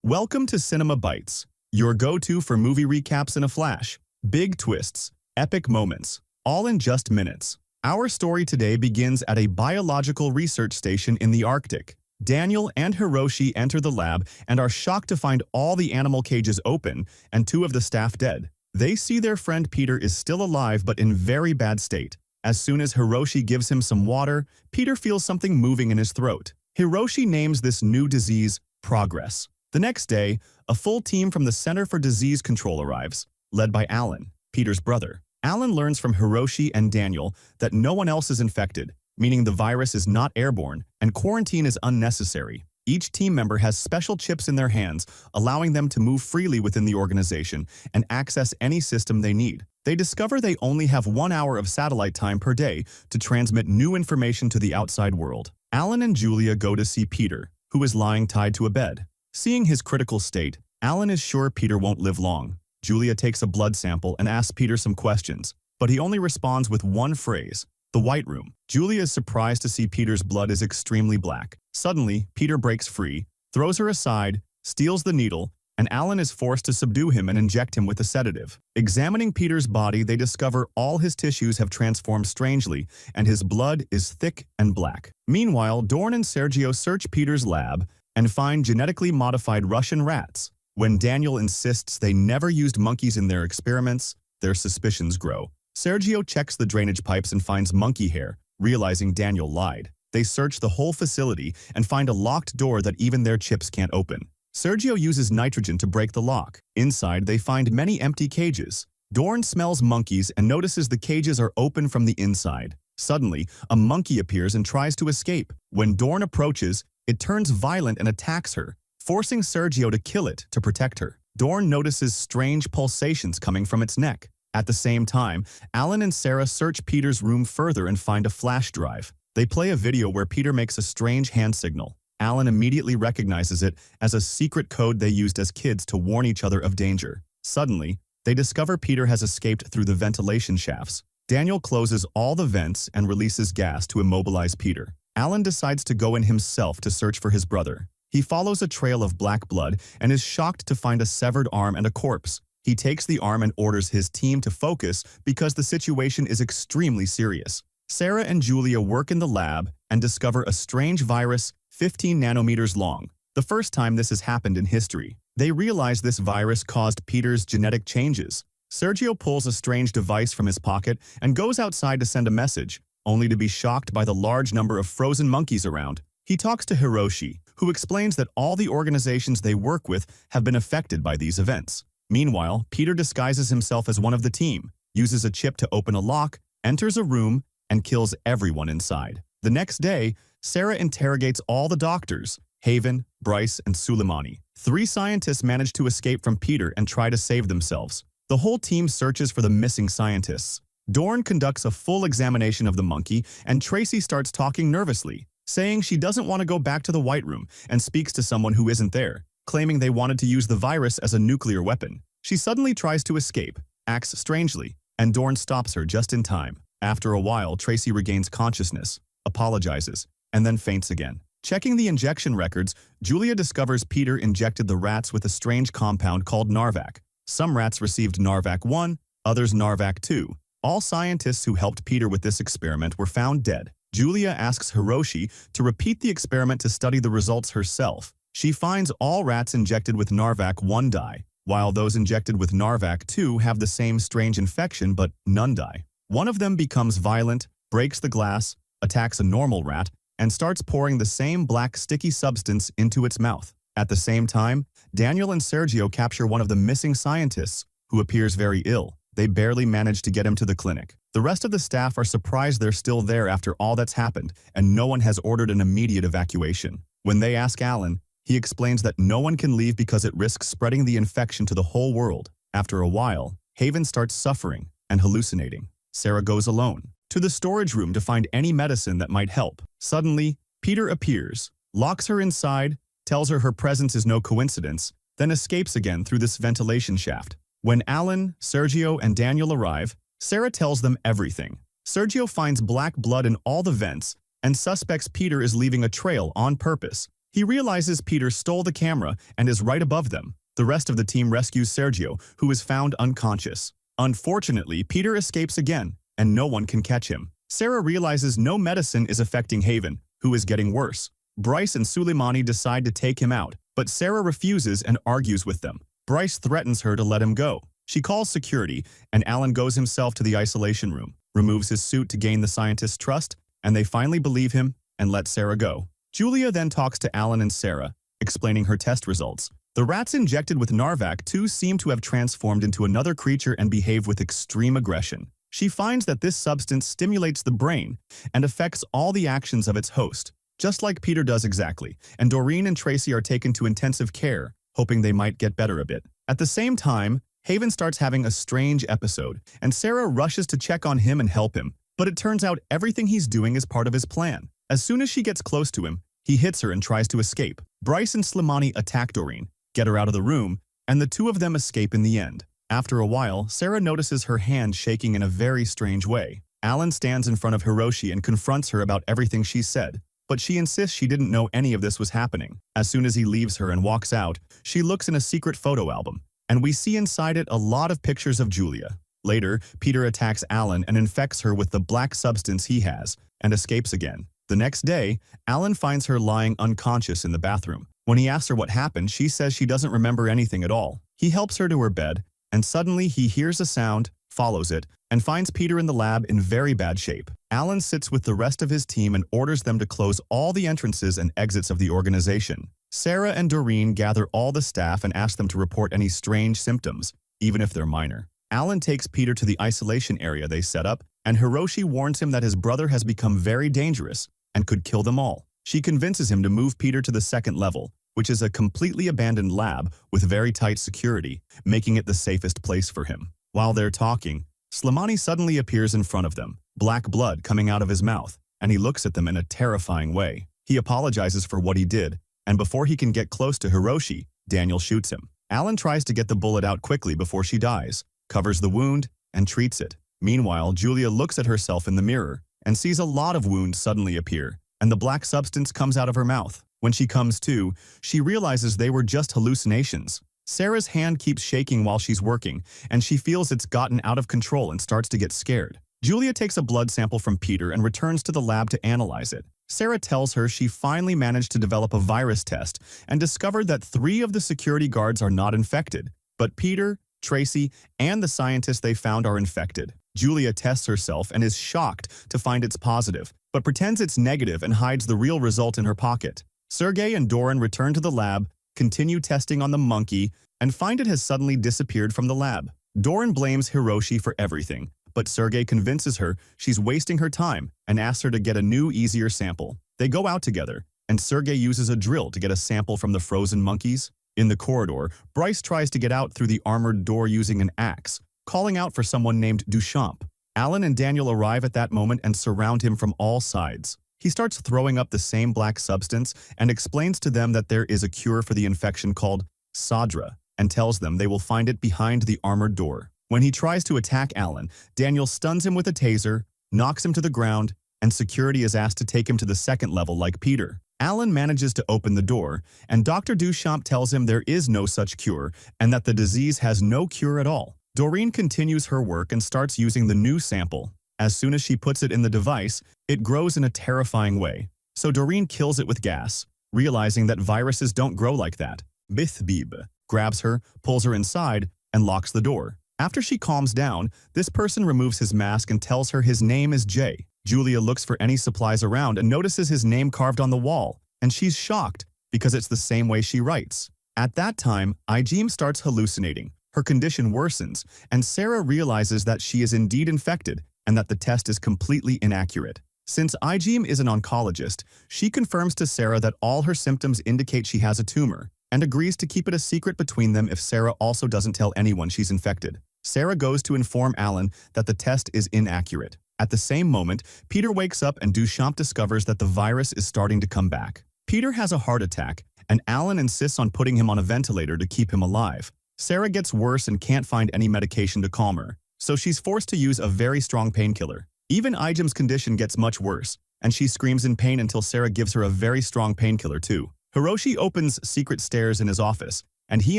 Welcome to Cinema Bites, your go-to for movie recaps in a flash. Big twists, epic moments, all in just minutes. Our story today begins at a biological research station in the Arctic. Daniel and Hiroshi enter the lab and are shocked to find all the animal cages open and two of the staff dead. They see their friend Peter is still alive but in very bad state. As soon as Hiroshi gives him some water, Peter feels something moving in his throat. Hiroshi names this new disease Progress. The next day, a full team from the Center for Disease Control arrives, led by Alan, Peter's brother. Alan learns from Hiroshi and Daniel that no one else is infected, meaning the virus is not airborne and quarantine is unnecessary. Each team member has special chips in their hands, allowing them to move freely within the organization and access any system they need. They discover they only have 1 hour of satellite time per day to transmit new information to the outside world. Alan and Julia go to see Peter, who is lying tied to a bed. Seeing his critical state, Alan is sure Peter won't live long. Julia takes a blood sample and asks Peter some questions, but he only responds with one phrase, the White Room. Julia is surprised to see Peter's blood is extremely black. Suddenly, Peter breaks free, throws her aside, steals the needle, and Alan is forced to subdue him and inject him with a sedative. Examining Peter's body, they discover all his tissues have transformed strangely, and his blood is thick and black. Meanwhile, Dorn and Sergio search Peter's lab and find genetically modified Russian rats. When Daniel insists they never used monkeys in their experiments, their suspicions grow. Sergio checks the drainage pipes and finds monkey hair, realizing Daniel lied. They search the whole facility and find a locked door that even their chips can't open. Sergio uses nitrogen to break the lock. Inside, they find many empty cages. Dorn smells monkeys and notices the cages are open from the inside. Suddenly, a monkey appears and tries to escape. When Dorn approaches, it turns violent and attacks her, forcing Sergio to kill it to protect her. Dorn notices strange pulsations coming from its neck. At the same time, Alan and Sarah search Peter's room further and find a flash drive. They play a video where Peter makes a strange hand signal. Alan immediately recognizes it as a secret code they used as kids to warn each other of danger. Suddenly, they discover Peter has escaped through the ventilation shafts. Daniel closes all the vents and releases gas to immobilize Peter. Alan decides to go in himself to search for his brother. He follows a trail of black blood and is shocked to find a severed arm and a corpse. He takes the arm and orders his team to focus because the situation is extremely serious. Sarah and Julia work in the lab and discover a strange virus 15 nanometers long, the first time this has happened in history. They realize this virus caused Peter's genetic changes. Sergio pulls a strange device from his pocket and goes outside to send a message, only to be shocked by the large number of frozen monkeys around. He talks to Hiroshi, who explains that all the organizations they work with have been affected by these events. Meanwhile, Peter disguises himself as one of the team, uses a chip to open a lock, enters a room, and kills everyone inside. The next day, Sarah interrogates all the doctors, Haven, Bryce, and Suleimani. 3 scientists manage to escape from Peter and try to save themselves. The whole team searches for the missing scientists. Dorn conducts a full examination of the monkey, and Tracy starts talking nervously, saying she doesn't want to go back to the White Room and speaks to someone who isn't there, claiming they wanted to use the virus as a nuclear weapon. She suddenly tries to escape, acts strangely, and Dorn stops her just in time. After a while, Tracy regains consciousness, apologizes, and then faints again. Checking the injection records, Julia discovers Peter injected the rats with a strange compound called Narvac. Some rats received Narvac 1, others Narvac 2. All scientists who helped Peter with this experiment were found dead. Julia asks Hiroshi to repeat the experiment to study the results herself. She finds all rats injected with Narvac 1 die, while those injected with Narvac 2 have the same strange infection but none die. One of them becomes violent, breaks the glass, attacks a normal rat, and starts pouring the same black sticky substance into its mouth. At the same time, Daniel and Sergio capture one of the missing scientists, who appears very ill. They barely manage to get him to the clinic. The rest of the staff are surprised they're still there after all that's happened, and no one has ordered an immediate evacuation. When they ask Alan, he explains that no one can leave because it risks spreading the infection to the whole world. After a while, Haven starts suffering and hallucinating. Sarah goes alone to the storage room to find any medicine that might help. Suddenly, Peter appears, locks her inside, tells her presence is no coincidence, then escapes again through this ventilation shaft. When Alan, Sergio, and Daniel arrive, Sarah tells them everything. Sergio finds black blood in all the vents and suspects Peter is leaving a trail on purpose. He realizes Peter stole the camera and is right above them. The rest of the team rescues Sergio, who is found unconscious. Unfortunately, Peter escapes again, and no one can catch him. Sarah realizes no medicine is affecting Haven, who is getting worse. Bryce and Suleimani decide to take him out, but Sarah refuses and argues with them. Bryce threatens her to let him go. She calls security, and Alan goes himself to the isolation room, removes his suit to gain the scientist's trust, and they finally believe him and let Sarah go. Julia then talks to Alan and Sarah, explaining her test results. The rats injected with Narvac 2 seem to have transformed into another creature and behave with extreme aggression. She finds that this substance stimulates the brain and affects all the actions of its host, just like Peter does exactly, and Doreen and Tracy are taken to intensive care, hoping they might get better a bit. At the same time, Haven starts having a strange episode, and Sarah rushes to check on him and help him, but it turns out everything he's doing is part of his plan. As soon as she gets close to him, he hits her and tries to escape. Bryce and Slimani attack Doreen, get her out of the room, and the two of them escape in the end. After a while, Sarah notices her hand shaking in a very strange way. Alan stands in front of Hiroshi and confronts her about everything she said, but she insists she didn't know any of this was happening. As soon as he leaves her and walks out, she looks in a secret photo album, and we see inside it a lot of pictures of Julia. Later, Peter attacks Alan and infects her with the black substance he has, and escapes again. The next day, Alan finds her lying unconscious in the bathroom. When he asks her what happened, she says she doesn't remember anything at all. He helps her to her bed, and suddenly he hears a sound, follows it, and finds Peter in the lab in very bad shape. Alan sits with the rest of his team and orders them to close all the entrances and exits of the organization. Sarah and Doreen gather all the staff and ask them to report any strange symptoms, even if they're minor. Alan takes Peter to the isolation area they set up, and Hiroshi warns him that his brother has become very dangerous and could kill them all. She convinces him to move Peter to the second level, which is a completely abandoned lab with very tight security, making it the safest place for him. While they're talking, Slimani suddenly appears in front of them, black blood coming out of his mouth, and he looks at them in a terrifying way. He apologizes for what he did, and before he can get close to Hiroshi, Daniel shoots him. Alan tries to get the bullet out quickly before she dies, covers the wound, and treats it. Meanwhile, Julia looks at herself in the mirror and sees a lot of wounds suddenly appear, and the black substance comes out of her mouth. When she comes to, she realizes they were just hallucinations. Sarah's hand keeps shaking while she's working, and she feels it's gotten out of control and starts to get scared. Julia takes a blood sample from Peter and returns to the lab to analyze it. Sarah tells her she finally managed to develop a virus test and discovered that 3 of the security guards are not infected, but Peter, Tracy, and the scientists they found are infected. Julia tests herself and is shocked to find it's positive, but pretends it's negative and hides the real result in her pocket. Sergei and Doran return to the lab, continue testing on the monkey, and find it has suddenly disappeared from the lab. Doran blames Hiroshi for everything, but Sergei convinces her she's wasting her time and asks her to get a new, easier sample. They go out together, and Sergei uses a drill to get a sample from the frozen monkeys. In the corridor, Bryce tries to get out through the armored door using an axe, calling out for someone named Duchamp. Alan and Daniel arrive at that moment and surround him from all sides. He starts throwing up the same black substance and explains to them that there is a cure for the infection called Sadra, and tells them they will find it behind the armored door. When he tries to attack Alan, Daniel stuns him with a taser, knocks him to the ground, and security is asked to take him to the second level like Peter. Alan manages to open the door, and Dr. Duchamp tells him there is no such cure and that the disease has no cure at all. Doreen continues her work and starts using the new sample. As soon as she puts it in the device, it grows in a terrifying way. So Doreen kills it with gas, realizing that viruses don't grow like that. Bithbib grabs her, pulls her inside, and locks the door. After she calms down, this person removes his mask and tells her his name is Jay. Julia looks for any supplies around and notices his name carved on the wall, and she's shocked because it's the same way she writes. At that time, Ijim starts hallucinating. Her condition worsens, and Sarah realizes that she is indeed infected and that the test is completely inaccurate. Since Ijim is an oncologist, she confirms to Sarah that all her symptoms indicate she has a tumor, and agrees to keep it a secret between them if Sarah also doesn't tell anyone she's infected. Sarah goes to inform Alan that the test is inaccurate. At the same moment, Peter wakes up and Duchamp discovers that the virus is starting to come back. Peter has a heart attack, and Alan insists on putting him on a ventilator to keep him alive. Sarah gets worse and can't find any medication to calm her, so she's forced to use a very strong painkiller. Even Ijim's condition gets much worse, and she screams in pain until Sarah gives her a very strong painkiller too. Hiroshi opens secret stairs in his office, and he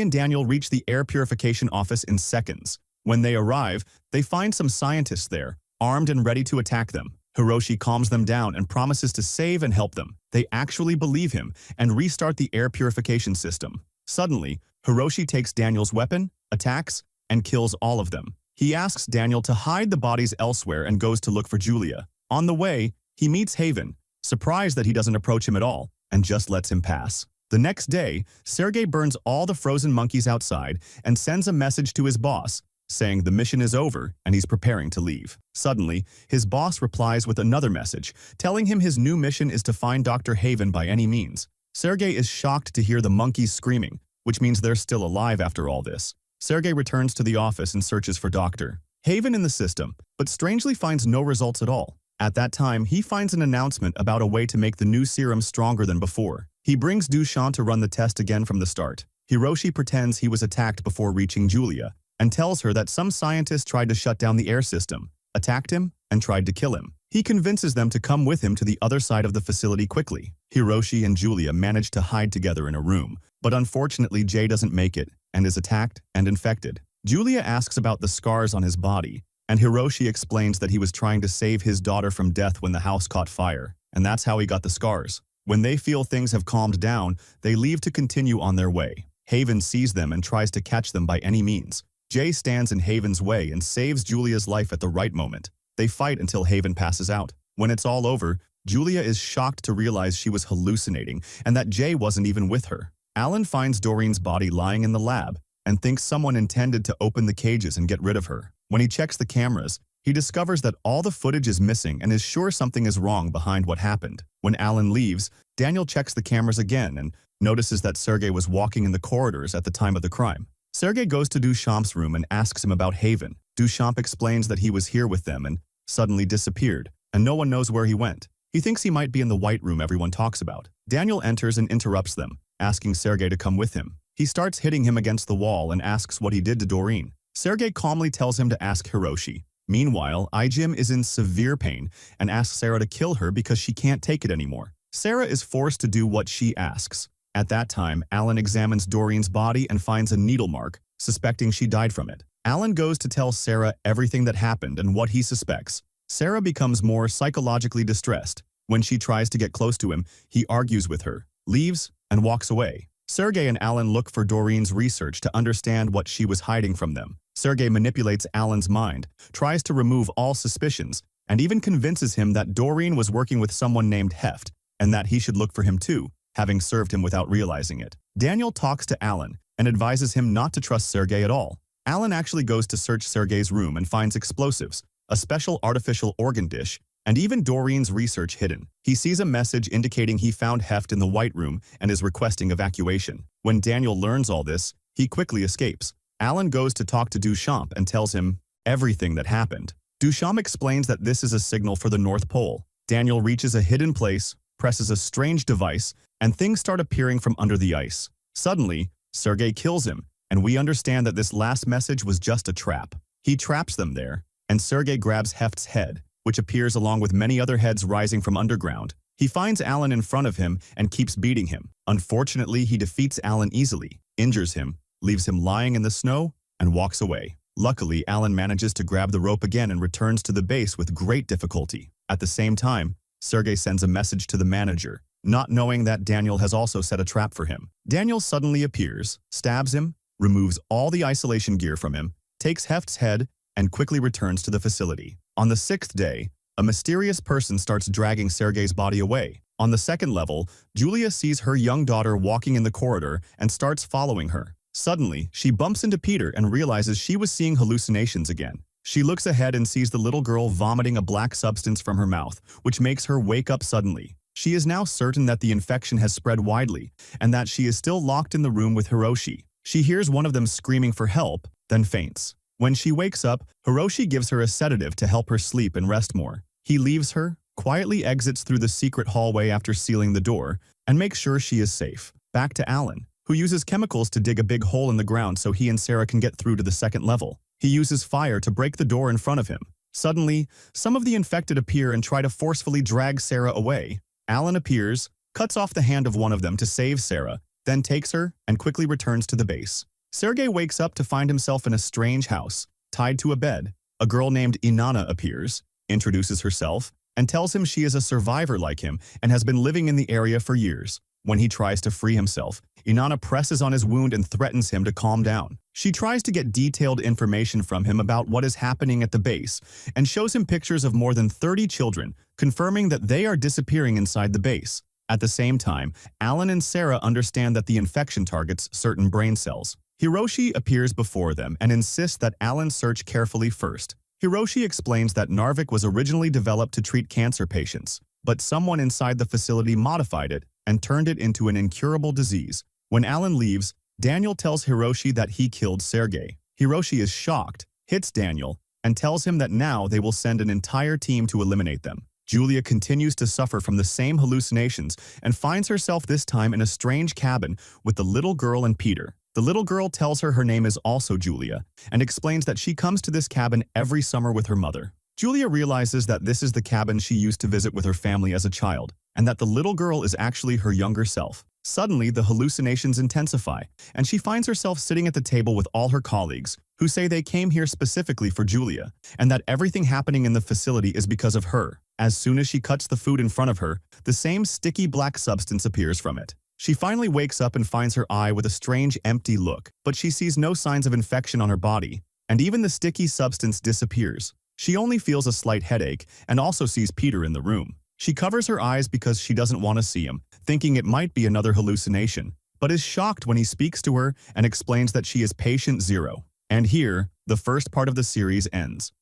and Daniel reach the air purification office in seconds. When they arrive, they find some scientists there, armed and ready to attack them. Hiroshi calms them down and promises to save and help them. They actually believe him and restart the air purification system. Suddenly, Hiroshi takes Daniel's weapon, attacks, and kills all of them. He asks Daniel to hide the bodies elsewhere and goes to look for Julia. On the way, he meets Haven, surprised that he doesn't approach him at all, and just lets him pass. The next day, Sergei burns all the frozen monkeys outside and sends a message to his boss, saying the mission is over and he's preparing to leave. Suddenly, his boss replies with another message, telling him his new mission is to find Dr. Haven by any means. Sergei is shocked to hear the monkeys screaming, which means they're still alive after all this. Sergei returns to the office and searches for Dr. Haven in the system, but strangely finds no results at all. At that time, he finds an announcement about a way to make the new serum stronger than before. He brings Duchamp to run the test again from the start. Hiroshi pretends he was attacked before reaching Julia, and tells her that some scientist tried to shut down the air system, attacked him, and tried to kill him. He convinces them to come with him to the other side of the facility quickly. Hiroshi and Julia manage to hide together in a room, but unfortunately Jay doesn't make it and is attacked and infected. Julia asks about the scars on his body, and Hiroshi explains that he was trying to save his daughter from death when the house caught fire, and that's how he got the scars. When they feel things have calmed down, they leave to continue on their way. Haven sees them and tries to catch them by any means. Jay stands in Haven's way and saves Julia's life at the right moment. They fight until Haven passes out. When it's all over, Julia is shocked to realize she was hallucinating and that Jay wasn't even with her. Alan finds Doreen's body lying in the lab and thinks someone intended to open the cages and get rid of her. When he checks the cameras, he discovers that all the footage is missing and is sure something is wrong behind what happened. When Alan leaves, Daniel checks the cameras again and notices that Sergei was walking in the corridors at the time of the crime. Sergei goes to Duchamp's room and asks him about Haven. Duchamp explains that he was here with them and suddenly disappeared, and no one knows where he went. He thinks he might be in the white room everyone talks about. Daniel enters and interrupts them, asking Sergei to come with him. He starts hitting him against the wall and asks what he did to Doreen. Sergei calmly tells him to ask Hiroshi. Meanwhile, Ijim is in severe pain and asks Sarah to kill her because she can't take it anymore. Sarah is forced to do what she asks. At that time, Alan examines Doreen's body and finds a needle mark, suspecting she died from it. Alan goes to tell Sarah everything that happened and what he suspects. Sarah becomes more psychologically distressed. When she tries to get close to him, he argues with her, leaves, and walks away. Sergei and Alan look for Doreen's research to understand what she was hiding from them. Sergei manipulates Alan's mind, tries to remove all suspicions, and even convinces him that Doreen was working with someone named Heft, and that he should look for him too, having served him without realizing it. Daniel talks to Alan and advises him not to trust Sergei at all. Alan actually goes to search Sergei's room and finds explosives, a special artificial organ dish, and even Doreen's research hidden. He sees a message indicating he found Heft in the White Room and is requesting evacuation. When Daniel learns all this, he quickly escapes. Alan goes to talk to Duchamp and tells him everything that happened. Duchamp explains that this is a signal for the North Pole. Daniel reaches a hidden place, presses a strange device, and things start appearing from under the ice. Suddenly, Sergei kills him, and we understand that this last message was just a trap. He traps them there, and Sergei grabs Heft's head, which appears along with many other heads rising from underground. He finds Alan in front of him and keeps beating him. Unfortunately, he defeats Alan easily, injures him, leaves him lying in the snow, and walks away. Luckily, Alan manages to grab the rope again and returns to the base with great difficulty. At the same time, Sergei sends a message to the manager, not knowing that Daniel has also set a trap for him. Daniel suddenly appears, stabs him, removes all the isolation gear from him, takes Heft's head, and quickly returns to the facility. On the sixth day, a mysterious person starts dragging Sergei's body away. On the second level, Julia sees her young daughter walking in the corridor and starts following her. Suddenly, she bumps into Peter and realizes she was seeing hallucinations again. She looks ahead and sees the little girl vomiting a black substance from her mouth, which makes her wake up suddenly. She is now certain that the infection has spread widely and that she is still locked in the room with Hiroshi. She hears one of them screaming for help, then faints. When she wakes up, Hiroshi gives her a sedative to help her sleep and rest more. He leaves her, quietly exits through the secret hallway after sealing the door, and makes sure she is safe. Back to Alan, who uses chemicals to dig a big hole in the ground so he and Sarah can get through to the second level. He uses fire to break the door in front of him. Suddenly, some of the infected appear and try to forcefully drag Sarah away. Alan appears, cuts off the hand of one of them to save Sarah, then takes her and quickly returns to the base. Sergei wakes up to find himself in a strange house, tied to a bed. A girl named Inanna appears, introduces herself, and tells him she is a survivor like him and has been living in the area for years. When he tries to free himself, Inanna presses on his wound and threatens him to calm down. She tries to get detailed information from him about what is happening at the base and shows him pictures of more than 30 children, confirming that they are disappearing inside the base. At the same time, Alan and Sarah understand that the infection targets certain brain cells. Hiroshi appears before them and insists that Alan search carefully first. Hiroshi explains that Narvik was originally developed to treat cancer patients, but someone inside the facility modified it and turned it into an incurable disease. When Alan leaves, Daniel tells Hiroshi that he killed Sergei. Hiroshi is shocked, hits Daniel, and tells him that now they will send an entire team to eliminate them. Julia continues to suffer from the same hallucinations and finds herself this time in a strange cabin with the little girl and Peter. The little girl tells her name is also Julia and explains that she comes to this cabin every summer with her mother. Julia realizes that this is the cabin she used to visit with her family as a child, and that the little girl is actually her younger self. Suddenly, the hallucinations intensify, and she finds herself sitting at the table with all her colleagues, who say they came here specifically for Julia, and that everything happening in the facility is because of her. As soon as she cuts the food in front of her, the same sticky black substance appears from it. She finally wakes up and finds her eye with a strange empty look, but she sees no signs of infection on her body, and even the sticky substance disappears. She only feels a slight headache and also sees Peter in the room. She covers her eyes because she doesn't want to see him, thinking it might be another hallucination, but is shocked when he speaks to her and explains that she is patient zero. And here, the first part of the series ends.